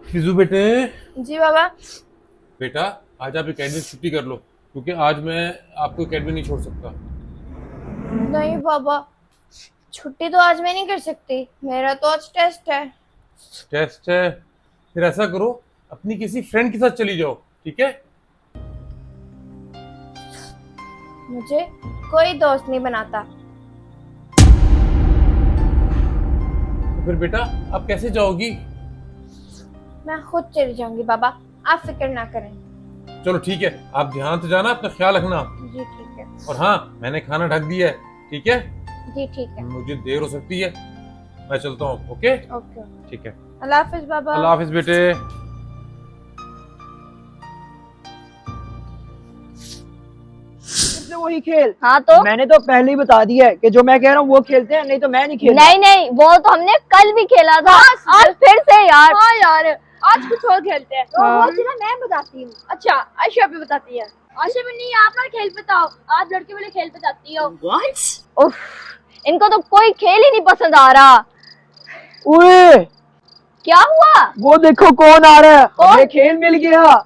फिजू बेटे, जी बाबा। बेटा आज आप एकेडमी से छुट्टी कर लो क्योंकि आज मैं आपको एकेडमी नहीं छोड़ सकता। नहीं बाबा, छुट्टी तो आज मैं नहीं कर सकती, मेरा तो आज टेस्ट है। टेस्ट है? फिर ऐसा करो, अपनी किसी फ्रेंड के साथ चली जाओ, ठीक है? मुझे कोई दोस्त नहीं बनाता। तो फिर बेटा आप कैसे जाओगी? मैं खुद चली जाऊंगी बाबा, आप फिक्र ना करें। चलो ठीक है, आप ध्यान से जाना, अपना ख्याल रखना। जी ठीक है। और हाँ, मैंने खाना ढक दिया है, ठीक है? जी ठीक है। मुझे देर हो सकती है, मैं चलता हूँ। Okay okay. ठीक है। अल्लाह हाफिज बाबा। अल्लाह हाफिज बेटे। से वही खेल। हाँ तो मैंने तो पहले ही बता दिया है कि जो मैं कह रहा हूँ वो खेलते हैं, नहीं तो मैं नहीं खेलता। नहीं नहीं, वो तो हमने कल भी खेला था। आज फिर से यार। हाँ यार, आज कुछ और खेलते हैं। हाँ। वो ना मैं बताती हूँ। अच्छा, आयशा भी बताती है। आयशा भी नहीं, आप ना खेल बताओ, आप लड़के वाले खेल बताती हो। उफ, इनको तो कोई खेल ही नहीं पसंद आ रहा। ओए, क्या हुआ? वो देखो कौन आ रहा है। कौन? हमें खेल मिल गया।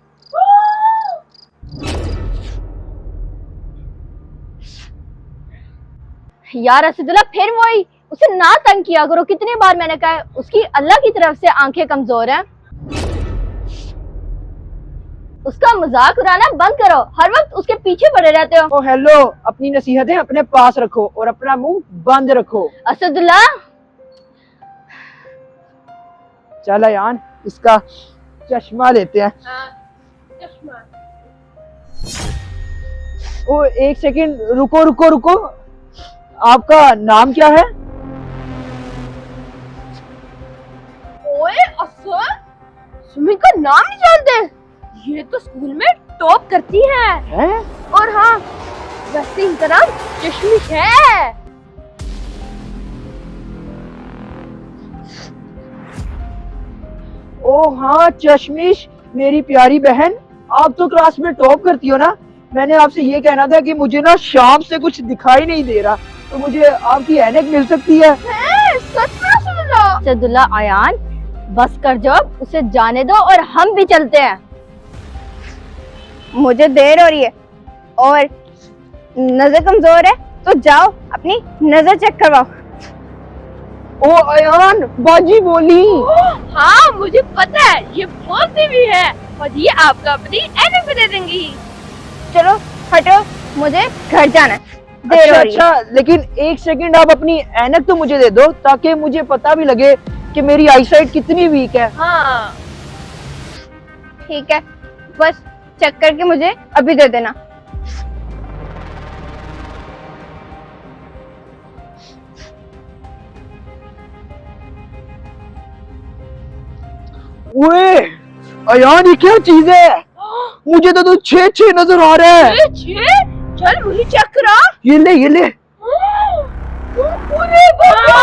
यार असदुल्ला, फिर वही, उसे ना तंग किया करो। कितनी बार मैंने कहा है, उसकी अल्लाह की तरफ से आंखें कमजोर हैं। उसका मजाक उड़ाना बंद करो, हर वक्त उसके पीछे पड़े रहते हो। ओ हेलो, अपनी नसीहतें अपने पास रखो और अपना मुंह बंद रखो। असदुल्ला, चल यान, इसका चश्मा लेते हैं। चश्मा। ओ एक सेकंड, रुको रुको रुको, आपका नाम क्या है? ओए असद, सुमित का नाम नहीं जानते? ये तो स्कूल में टॉप करती है। हैं? और हाँ, वैसे इनका नाम चश्मिश है। ओ हाँ चश्मिश, मेरी प्यारी बहन, आप तो क्लास में टॉप करती हो ना। मैंने आपसे ये कहना था कि मुझे ना शाम से कुछ दिखाई नहीं दे रहा, तो मुझे आपकी ऐनक मिल सकती है? सच में असदुल्ला? असदुल्ला आयान, बस कर जाओ, उसे जाने दो और हम भी चलते हैं। मुझे देर हो रही है और नजर कमजोर है, तो जाओ अपनी नजर चेक करवाओ। ओ अयान, बाजी बोली। हाँ मुझे पता है, ये बोलती भी है और ये आपका अपनी ऐनक भी दे देंगी। चलो हटो, मुझे घर जाना है, देर अच्छा हो रही है। अच्छा, लेकिन एक सेकंड, आप अपनी ऐनक तो मुझे दे दो ताकि मुझे पता भी लगे कि मेरी आईसाइट कितनी वीक है। हाँ ठीक है, बस चेक करके मुझे अभी दे देना। ओए अयान, ये क्या चीज है? मुझे तो 6-6 नजर आ रहा है। चल मुझे चेक करा। ये ले ये ले। अरे बाबा,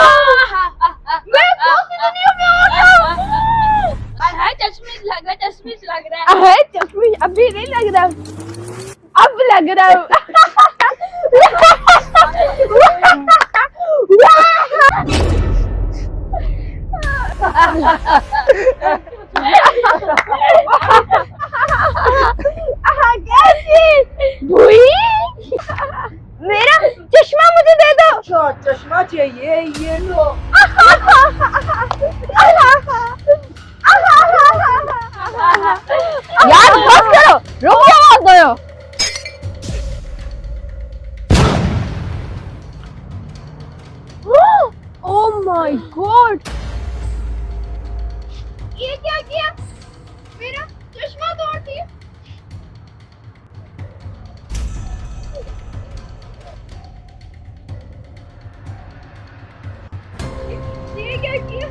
मैं कौन सी दुनिया में आ गया? है चश्मिश लग रहा है, चश्मिश लग रहा है। चश्मिश अभी नहीं लग रहा, अब लग रहा कैसी भूई? मेरा चश्मा मुझे दे दो। अच्छा चश्मा चाहिए, ये लो। यार बस करो, रुक जाओ दोनों। ओह माय गॉड, ये क्या किया? मेरा चश्मा तोड़ दिया। ये क्या किया?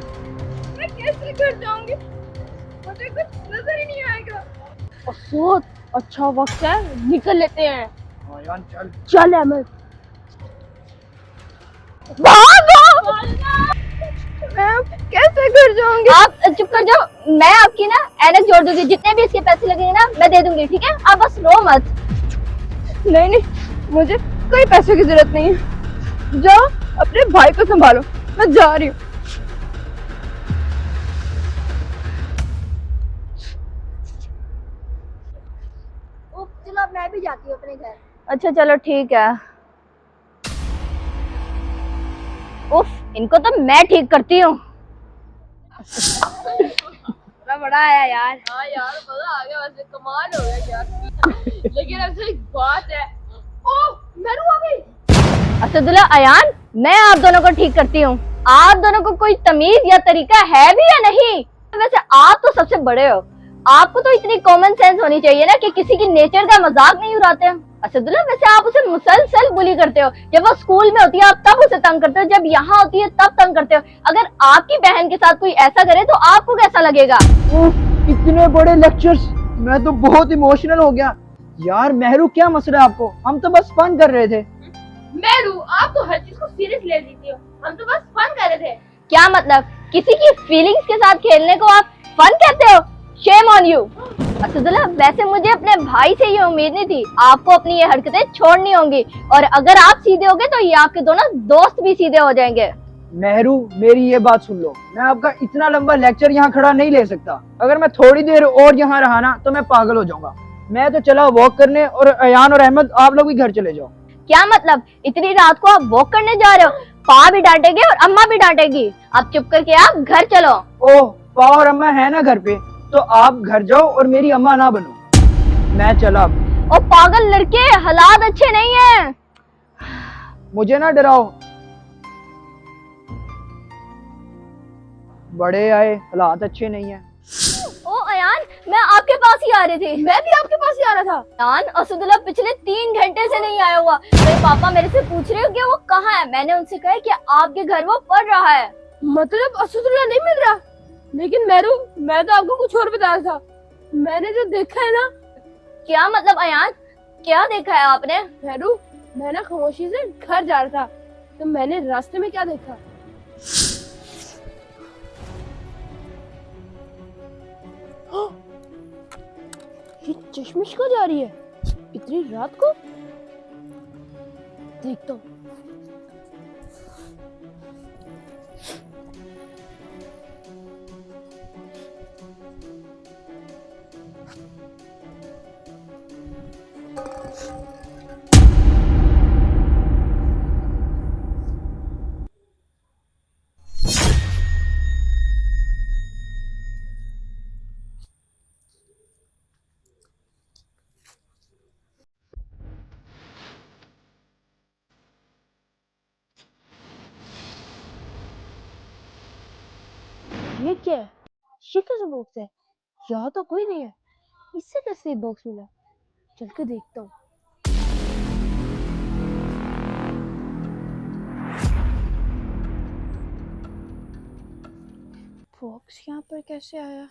मैं कैसे घर जाऊंगी? मुझे कुछ नजर ही नहीं आएगा। अफसोस, अच्छा वक्त है, निकल लेते हैं। अयान चल। चल अहमद, भागो। मैं कैसे घर जाऊंगी? आप चुप कर जाओ, मैं आपकी ना ऐनक जोड़ दूंगी, जितने भी इसके पैसे लगेंगे ना मैं दे दूंगी, ठीक है? आप बस रो मत। नहीं नहीं, मुझे कोई पैसे की जरूरत नहीं है। जाओ अपने भाई को संभालो, मैं जा रही हूँ। अच्छा चलो ठीक है। उफ, इनको तो मैं ठीक करती हूँ। बड़ा बड़ा आया यार। हाँ यार मजा आ गया, वैसे कमाल हो गया यार। लेकिन अब से एक बात है। ओह मेरू आ गई। असदुल्ला, अयान, मैं आप दोनों को ठीक करती हूँ। आप दोनों को कोई तमीज या तरीका है भी या नहीं? वैसे आप तो सबसे बड़े हो, आपको तो इतनी कॉमन सेंस होनी चाहिए ना कि किसी की नेचर का मजाक नहीं उड़ाते हैं। असदुल्ला, वैसे आप उसे मुसलसल बुली करते हो। जब वो स्कूल में होती है आप तब उसे तंग करते हो, जब यहाँ होती है तब तंग करते हो। अगर आपकी बहन के साथ कोई ऐसा करे तो आपको कैसा लगेगा? उफ, इतने बड़े लेक्चर्स, मैं तो बहुत इमोशनल हो गया। यार मेहरू, क्या मसला है आपको? हम तो बस फन कर रहे थे। मेरू, आप तो हर चीज को सीरियस ले लेती हो, हम तो बस फन कर रहे थे। क्या मतलब? किसी की फीलिंग्स के साथ खेलने को आप फन कहते हो? Shame on you. असदुल्ला, वैसे मुझे अपने भाई से ये उम्मीद नहीं थी। आपको अपनी ये हरकतें छोड़नी होंगी, और अगर आप सीधे होगे तो ये आपके दोनों दोस्त भी सीधे हो जाएंगे। मेहरू, मेरी ये बात सुन लो, मैं आपका इतना लंबा लेक्चर यहाँ खड़ा नहीं ले सकता। अगर मैं थोड़ी देर और यहाँ रहा ना तो मैं पागल हो जाऊंगा। मैं तो चला वॉक करने, और अयान और अहमद आप लोग भी घर चले जाओ। क्या मतलब? इतनी रात को आप वॉक करने जा रहे हो? पा भी डांटेंगे और अम्मा भी डांटेगी। आप चुप करके आप घर चलो। ओह, पा और अम्मा है ना घर पे, तो आप घर जाओ और मेरी अम्मा ना बनो। मैं चला अब। ओ पागल लड़के, हालात अच्छे नहीं है। मुझे ना डराओ। बड़े आए, हालात अच्छे नहीं है। ओ अयान, मैं आपके पास ही आ रही थी। मैं भी आपके पास ही आ रहा था। अयान, असदुल्ला पिछले 3 घंटे से नहीं आया हुआ। मेरे पापा मेरे से पूछ रहे हो कि वो कहाँ है। मैंने उनसे कहा कि आपके घर वो पढ़ रहा है। मतलब असदुल्ला नहीं मिल रहा? लेकिन मेरू, मैं तो आपको कुछ और बता रहा था। मैंने जो देखा है ना। क्या मतलब अयान, क्या देखा है आपने? मेरू, मैं ना खामोशी से घर जा रहा था, तो मैंने रास्ते में क्या देखा? ये चश्मिश को जा रही है इतनी रात को? देखता हूँ। ये क्या है? ये कैसा बॉक्स है? यहाँ तो कोई नहीं है। इससे कैसे बॉक्स मिला? चल के देखता हूँ। बॉक्स यहाँ पर कैसे आया?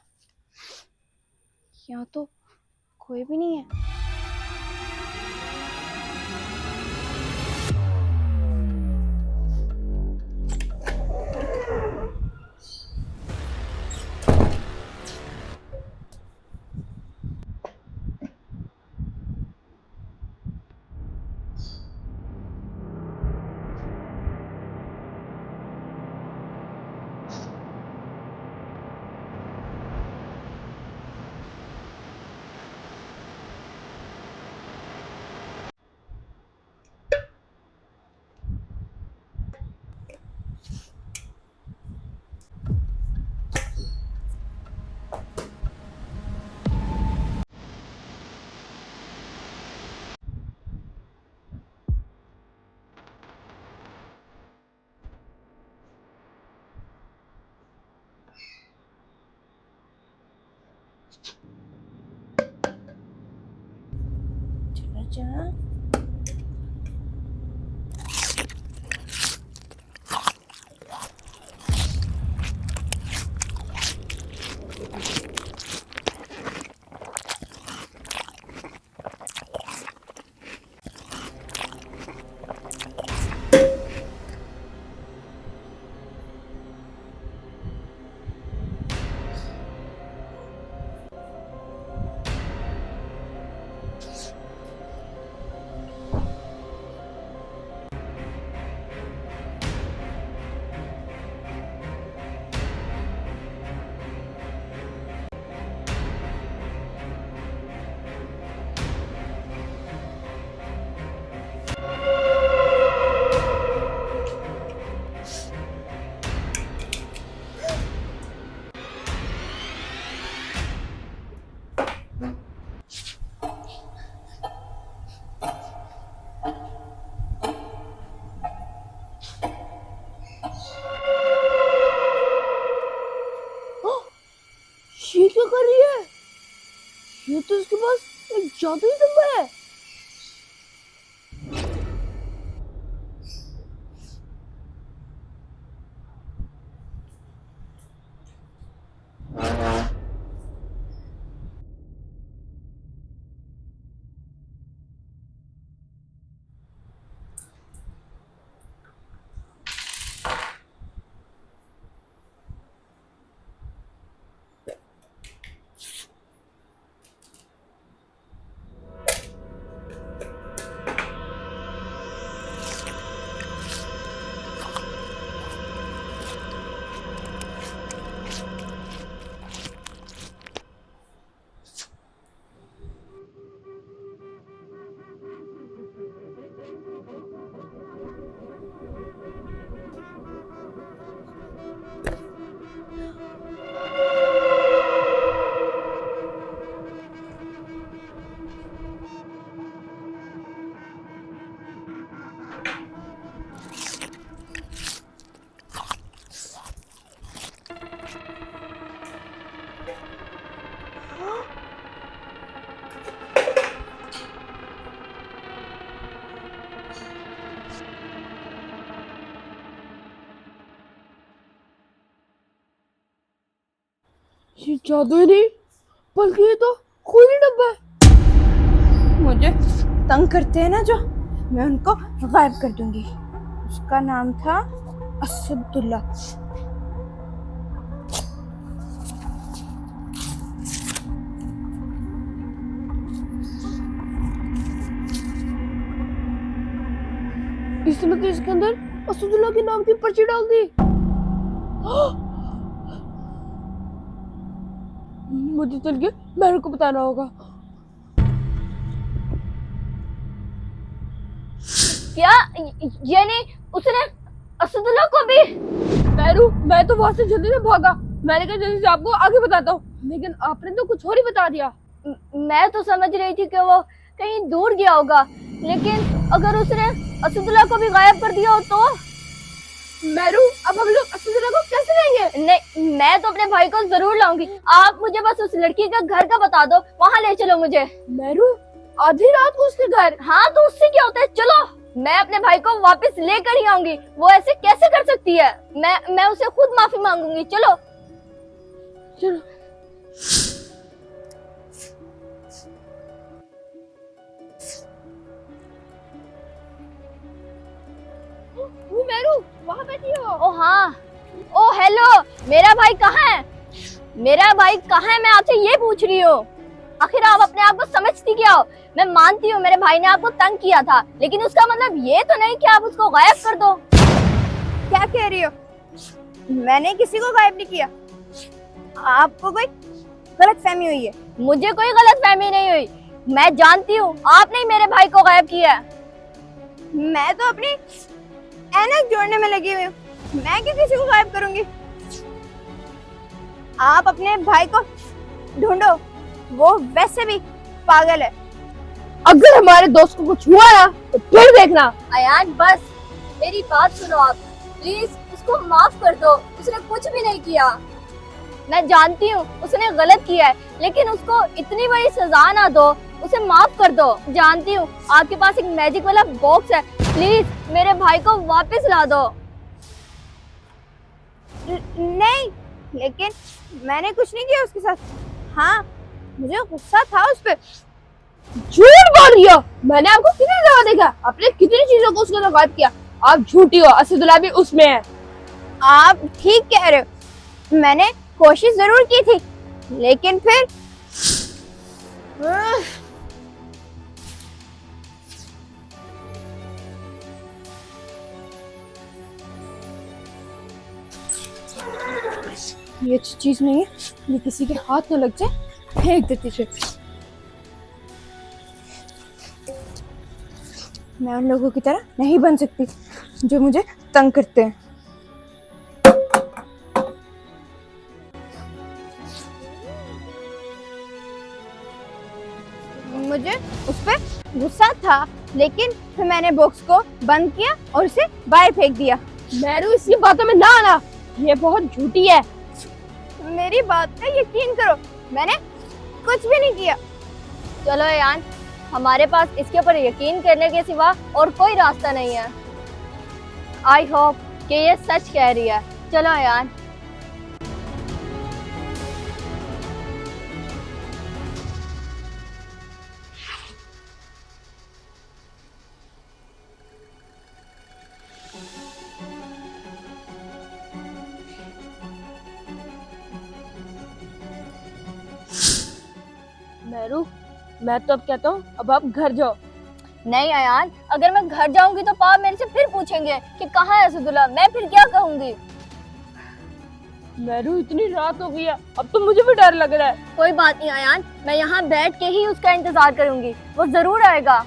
यहाँ तो कोई भी नहीं है। चला तो उसके पास एक जादुई डब्बा है। ये जादुई नहीं बल्कि ये तो खूनी डब्बा है। मुझे तंग करते हैं ना जो, मैं उनको गायब कर दूंगी। उसका नाम था असदुल्ला। इसने तो इसके अंदर असदुल्ला के नाम की पर्ची डाल दी। मुझे चल के मेरे को बताना होगा। क्या यानी उसने असदुल्ला को भी? मैं तो वहां से जल्दी से भागा। मैंने कहा जल्दी से आपको आगे बताता हूँ, लेकिन आपने तो कुछ और ही बता दिया। मैं तो समझ रही थी कि वो कहीं दूर गया होगा, लेकिन अगर उसने असदुल्ला को भी गायब कर दिया हो तो? मैरू, अब हम लोग असदुल्ला को कैसे लेंगे? नहीं, मैं तो अपने भाई को जरूर लाऊंगी। आप मुझे बस उस लड़की का घर का बता दो, वहाँ ले चलो मुझे। मैरू, आधी रात को उसके घर? हाँ तो उससे क्या होता है, चलो। मैं अपने भाई को वापस लेकर ही आऊंगी। वो ऐसे कैसे कर सकती है? मैं उसे खुद माफी मांगूंगी। चलो चलो। मैरू, वहाँ बैठी हो? ओ हाँ, ओ हेलो, मेरा भाई कहाँ है? मेरा भाई कहाँ है, मैं आपसे ये पूछ रही हूँ। आखिर आप अपने आप को समझती क्या हो? मैं मानती हूँ मेरे भाई ने आपको तंग किया था, लेकिन उसका मतलब ये तो नहीं कि आप उसको गायब कर दो। क्या कह रही हो? मैंने किसी को गायब नहीं किया। आपको कोई गलतफहमी हुई है। मुझे कोई गलतफहमी नहीं हुई। मैं जानती हूँ आपने ही मेरे भाई को गायब किया है। मैं तो अपनी ऐनक जोड़ने में लगी हुई हूँ। मैं क्यों किसी को गायब करूंगी? आप अपने भाई को ढूंढो, वो वैसे भी पागल है। अगर हमारे दोस्त को कुछ हुआ ना तो फिर देखना। अयान बस, मेरी बात सुनो आप प्लीज, उसको माफ कर दो। उसने कुछ भी नहीं किया। मैं जानती हूँ उसने गलत किया है, लेकिन उसको इतनी बड़ी सजा ना दो, उसे माफ कर दो। जानती हूँ आपके पास एक मैजिक वाला बॉक्स है, प्लीज मेरे भाई को वापस ला दो। नहीं, लेकिन मैंने कुछ नहीं किया उसके साथ। हाँ, मुझे गुस्सा था उस पे। झूठ बोल रही हो। मैंने आपको कितनी दफा देखा, आपने कितनी चीजों को उसके साथ गायब किया। आप झूठी हो, असदुल्ला भी उसमें है। आप ठीक कह रहे हो, मैंने कोशिश जरूर की थी, लेकिन फिर ये अच्छी चीज नहीं है, ये किसी के हाथ न लग जाए। फेंक देती इसे। मैं उन लोगों की तरह नहीं बन सकती जो मुझे तंग करते हैं। मुझे उस पर गुस्सा था, लेकिन फिर मैंने बॉक्स को बंद किया और उसे बाहर फेंक दिया। मैरू, इसकी बातों में ना आना, ये बहुत झूठी है। मेरी बात पे यकीन करो, मैंने कुछ भी नहीं किया। चलो अयान, हमारे पास इसके ऊपर यकीन करने के सिवा और कोई रास्ता नहीं है। आई होप कि ये सच कह रही है। चलो अयान। मेहरू, मैं तो अब कहता हूँ अब आप घर जाओ। नहीं अयान, अगर मैं घर जाऊंगी तो पापा मेरे से फिर पूछेंगे कि कहाँ है असदुल्ला। मैं फिर क्या कहूंगी? मेहरू, इतनी रात हो गई है, अब तो मुझे भी डर लग रहा है। कोई बात नहीं अयान, मैं यहाँ बैठ के ही उसका इंतजार करूंगी, वो जरूर आएगा।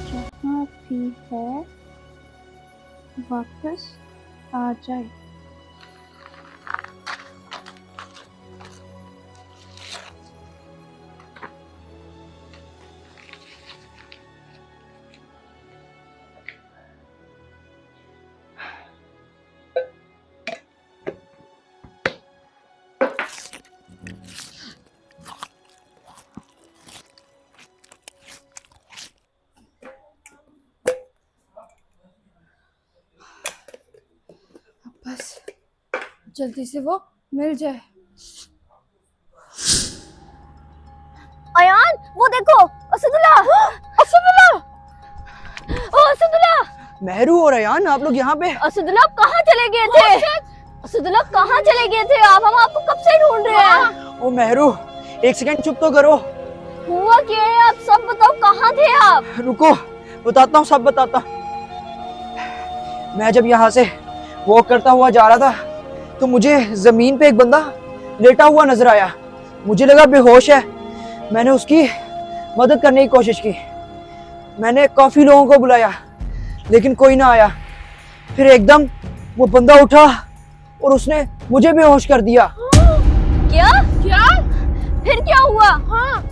जहाँ भी है वापस आ जाए। बस जल्दी से वो मिल जाए। अयान, वो देखो, असदुल्ला! असदुल्ला! ओ असदुल्ला! मेहरू और अयान, आप लोग यहाँ पे? असदुल्ला, आप कहाँ चले गए थे? असदुल्ला, कहाँ चले गए थे आप? हम आपको कब से ढूंढ रहे हैं। ओ मेहरू, एक सेकंड चुप तो करो। हुआ क्या है? आप सब बताओ, कहाँ थे आप? रुको, बताता हूँ, सब बताता। मैं जब यहाँ से वॉक करता हुआ जा रहा था तो मुझे जमीन पे एक बंदा लेटा हुआ नजर आया। मुझे लगा बेहोश है। मैंने उसकी मदद करने की कोशिश की। मैंने काफी लोगों को बुलाया लेकिन कोई ना आया। फिर एकदम वो बंदा उठा और उसने मुझे बेहोश कर दिया। क्या? क्या? फिर क्या हुआ? हाँ,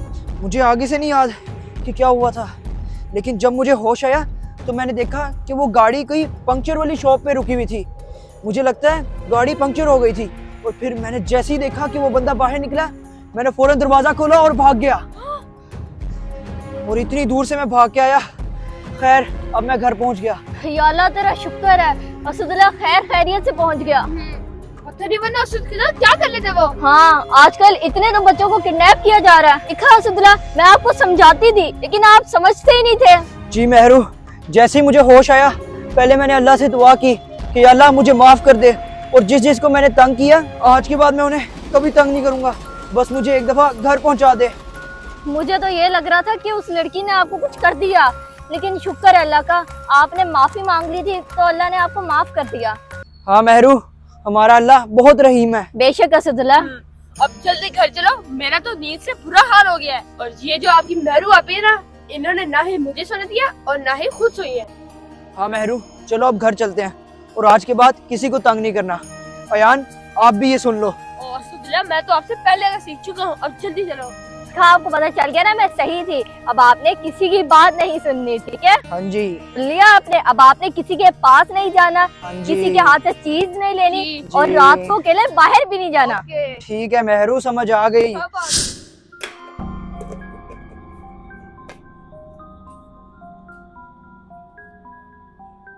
मुझे आगे से नहीं याद कि क्या हुआ था, लेकिन जब मुझे होश आया तो मैंने देखा कि वो गाड़ी कहीं पंक्चर वाली शॉप पे रुकी हुई थी। मुझे लगता है गाड़ी पंक्चर हो गई थी। और फिर मैंने जैसे ही देखा कि वो बंदा बाहर निकला, मैंने फौरन दरवाजा खोला और भाग गया। और इतनी दूर से मैं भाग के आया। खैर, अब मैं घर पहुंच गया। या अल्लाह, तेरा शुक्र है, असदुल्ला खैर खैरियत से पहुंच गया। पता नहीं वरना असदुल्ला क्या कर लेते वो। हाँ, आजकल इतने तो बच्चों को किडनैप किया जा रहा है। देखा असदुल्ला, मैं आपको समझाती थी लेकिन आप समझते ही नहीं थे। जी मेहरू, जैसे ही मुझे होश आया पहले मैंने अल्लाह से दुआ की कि अल्लाह मुझे माफ कर दे, और जिस जिसको मैंने तंग किया आज के बाद मैं उन्हें कभी तंग नहीं करूंगा। बस मुझे एक दफा घर पहुंचा दे। मुझे तो ये लग रहा था कि उस लड़की ने आपको कुछ कर दिया, लेकिन शुक्र है अल्लाह का, आपने माफी मांग ली थी तो अल्लाह ने आपको माफ कर दिया। हाँ मेहरू, हमारा अल्लाह बहुत रहीम है। बेशक असदुल्ला। अब जल्दी घर चलो, मेरा तो नींद से बुरा हाल हो गया है। और ये जो आपकी मेहरू आप है ना, इन्होंने ना ही मुझे सोने दिया और ना ही खुद सोई है। हाँ मेहरू, चलो अब घर चलते हैं और आज के बाद किसी को तंग नहीं करना। अयान, आप भी ये सुन लो। और असदुल्ला, मैं तो आपसे पहले का सीख चुका हूँ, अब जल्दी चलो। हाँ, आपको पता चल गया ना, मैं सही थी। अब आपने किसी की बात नहीं सुननी, ठीक है? हाँ जी। सुन लिया आपने? अब आपने किसी के पास नहीं जाना, हाँ जी। किसी के हाथ से चीज नहीं लेनी, जी, और जी। रात को अकेले बाहर भी नहीं जाना। ओके। ठीक है मेहरू, समझ आ गई।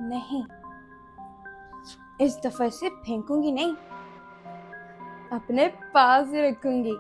नहीं, इस दफे से फेंकूंगी नहीं, अपने पास ही रखूंगी।